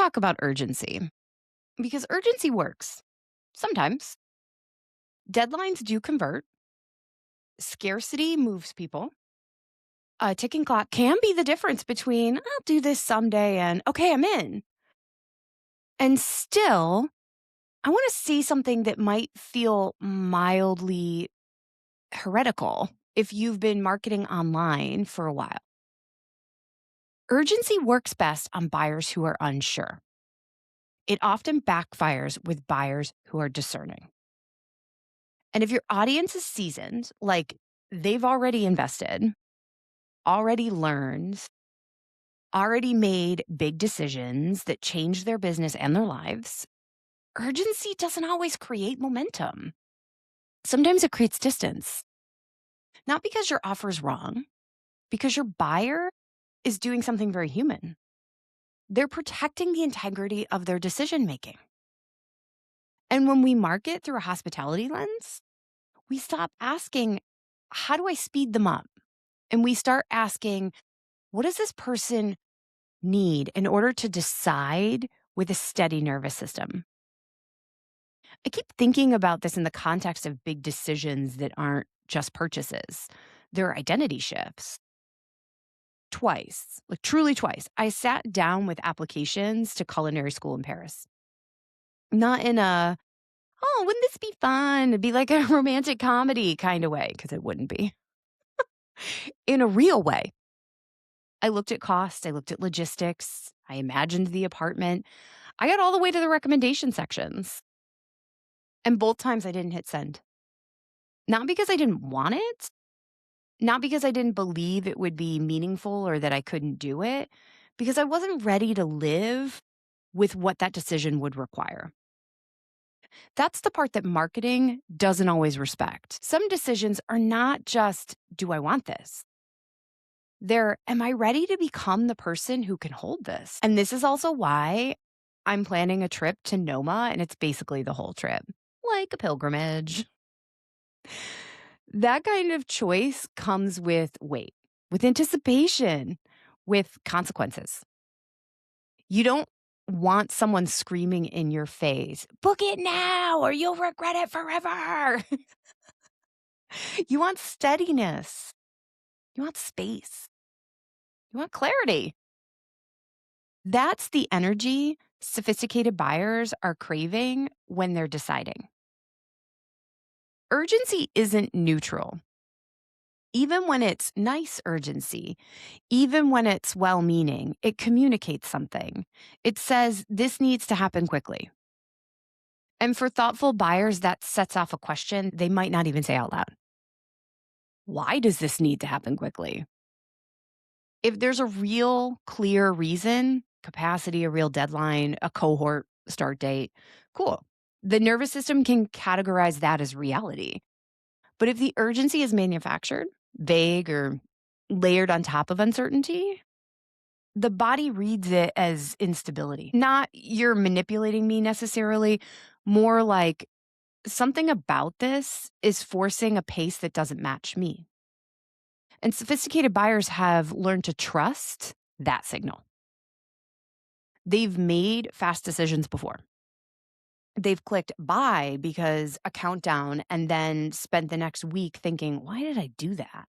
talk about urgency because urgency works. Sometimes deadlines do convert, scarcity moves people. A ticking clock can be the difference between I'll do this someday and okay, I'm in. And still, I want to see something that might feel mildly heretical if you've been marketing online for a while. Urgency works best on buyers who are unsure. It often backfires with buyers who are discerning. And if your audience is seasoned, like they've already invested, already learned, already made big decisions that change their business and their lives, urgency doesn't always create momentum. Sometimes it creates distance. Not because your offer is wrong, because your buyer is doing something very human. They're protecting the integrity of their decision making. And when we market through a hospitality lens, we stop asking, how do I speed them up? And we start asking, what does this person need in order to decide with a steady nervous system? I keep thinking about this in the context of big decisions that aren't just purchases, they're identity shifts. Twice, like truly twice, I sat down with applications to culinary school in Paris. Not in a, oh, wouldn't this be fun? It'd be like a romantic comedy kind of way, because it wouldn't be. In a real way. I looked at cost, I looked at logistics, I imagined the apartment. I got all the way to the recommendation sections. And both times I didn't hit send. Not because I didn't want it, not because I didn't believe it would be meaningful or that I couldn't do it, because I wasn't ready to live with what that decision would require. That's the part that marketing doesn't always respect. Some decisions are not just, do I want this? They're, am I ready to become the person who can hold this? And this is also why I'm planning a trip to Noma, and it's basically the whole trip, like a pilgrimage. That kind of choice comes with weight, with anticipation, with consequences. You don't want someone screaming in your face, book it now or you'll regret it forever. You want steadiness. You want space. You want clarity. That's the energy sophisticated buyers are craving when they're deciding. Urgency isn't neutral. Even when it's nice urgency, even when it's well meaning, it communicates something. It says, this needs to happen quickly. And for thoughtful buyers, that sets off a question they might not even say out loud. Why does this need to happen quickly? If there's a real clear reason, capacity, a real deadline, a cohort start date, cool. The nervous system can categorize that as reality. But if the urgency is manufactured, vague, or layered on top of uncertainty, the body reads it as instability. Not you're manipulating me necessarily, more like something about this is forcing a pace that doesn't match me. And sophisticated buyers have learned to trust that signal. They've made fast decisions before. They've clicked buy because a countdown and then spent the next week thinking, why did I do that?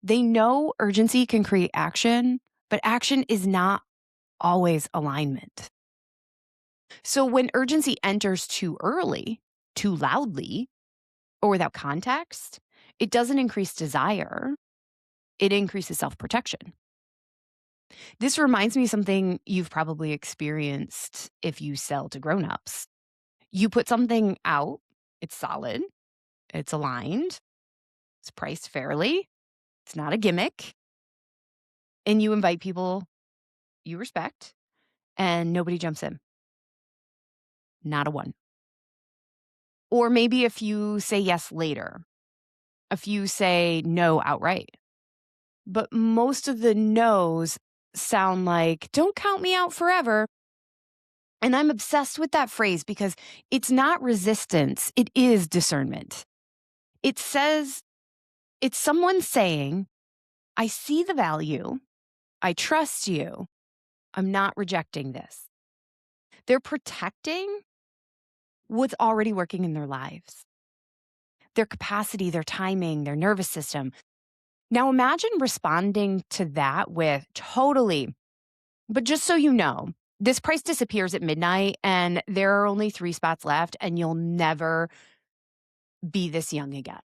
They know urgency can create action, but action is not always alignment. So when urgency enters too early, too loudly, or without context, it doesn't increase desire. It increases self-protection. This reminds me of something you've probably experienced if you sell to grown-ups. You put something out, it's solid, it's aligned, it's priced fairly, it's not a gimmick, and you invite people you respect, and nobody jumps in. Not a one. Or maybe a few say yes later. A few say no outright. But most of the no's sound like, don't count me out forever. And I'm obsessed with that phrase because it's not resistance, it is discernment. It says, it's someone saying, I see the value, I trust you, I'm not rejecting this. They're protecting what's already working in their lives, their capacity, their timing, their nervous system. Now imagine responding to that with totally, but just so you know, this price disappears at midnight and there are only 3 spots left and you'll never be this young again.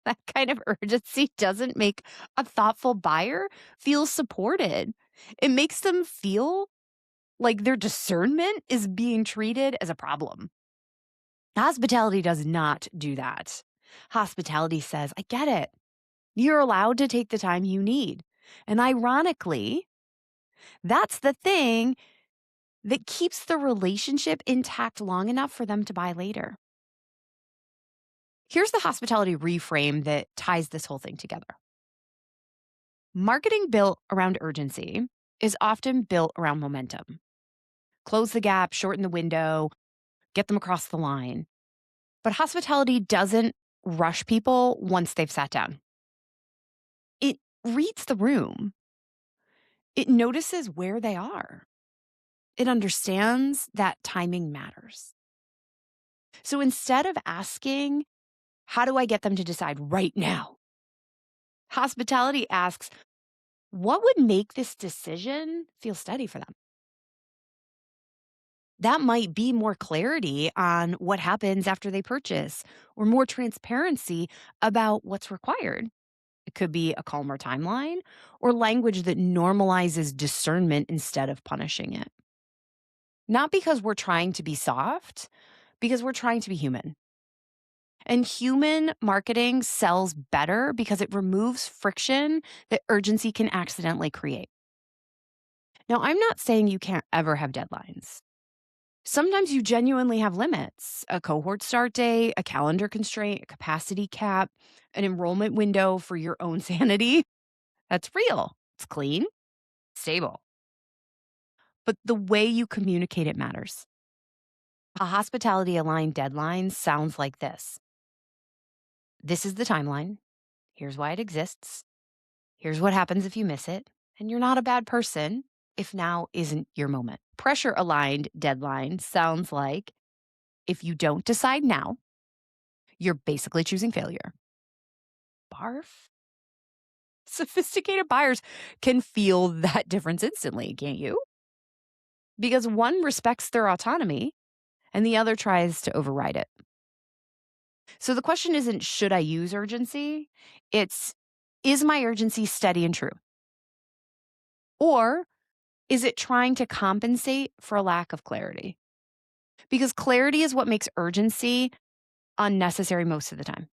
That kind of urgency doesn't make a thoughtful buyer feel supported. It makes them feel like their discernment is being treated as a problem. Hospitality does not do that. Hospitality says, I get it. You're allowed to take the time you need. And ironically, that's the thing that keeps the relationship intact long enough for them to buy later. Here's the hospitality reframe that ties this whole thing together. Marketing built around urgency is often built around momentum. Close the gap, shorten the window, get them across the line. But hospitality doesn't rush people once they've sat down. It reads the room. It notices where they are. It understands that timing matters. So instead of asking, how do I get them to decide right now? Hospitality asks, what would make this decision feel steady for them? That might be more clarity on what happens after they purchase or more transparency about what's required. It could be a calmer timeline or language that normalizes discernment instead of punishing it. Not because we're trying to be soft, because we're trying to be human. And human marketing sells better because it removes friction that urgency can accidentally create. Now, I'm not saying you can't ever have deadlines. Sometimes you genuinely have limits, a cohort start date, a calendar constraint, a capacity cap, an enrollment window for your own sanity. That's real. It's clean, stable. But the way you communicate it matters. A hospitality aligned deadline sounds like this. This is the timeline. Here's why it exists. Here's what happens if you miss it. And you're not a bad person if now isn't your moment. Pressure aligned deadline sounds like if you don't decide now, you're basically choosing failure. Barf. Sophisticated buyers can feel that difference instantly, can't you? Because one respects their autonomy and the other tries to override it. So the question isn't, should I use urgency? It's, is my urgency steady and true? Or is it trying to compensate for a lack of clarity? Because clarity is what makes urgency unnecessary most of the time.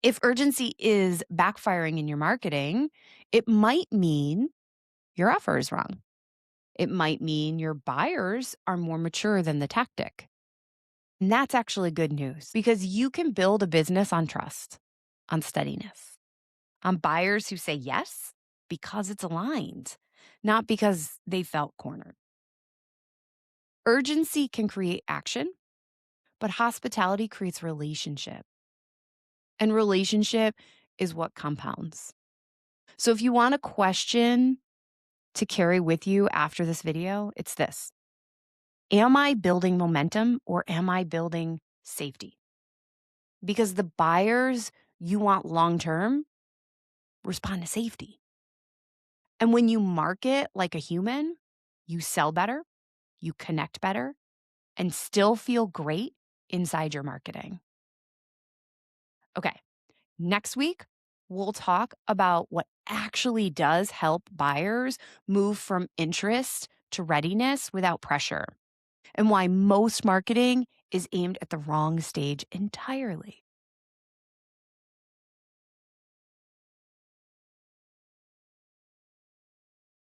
If urgency is backfiring in your marketing, it might mean your offer is wrong. It might mean your buyers are more mature than the tactic. And that's actually good news because you can build a business on trust, on steadiness, on buyers who say yes because it's aligned, not because they felt cornered. Urgency can create action, but hospitality creates relationship. And relationship is what compounds. So if you want a question to carry with you after this video, it's this. Am I building momentum or am I building safety? Because the buyers you want long-term respond to safety. And when you market like a human, you sell better, you connect better, and still feel great inside your marketing. Okay, next week, we'll talk about what actually does help buyers move from interest to readiness without pressure, and why most marketing is aimed at the wrong stage entirely.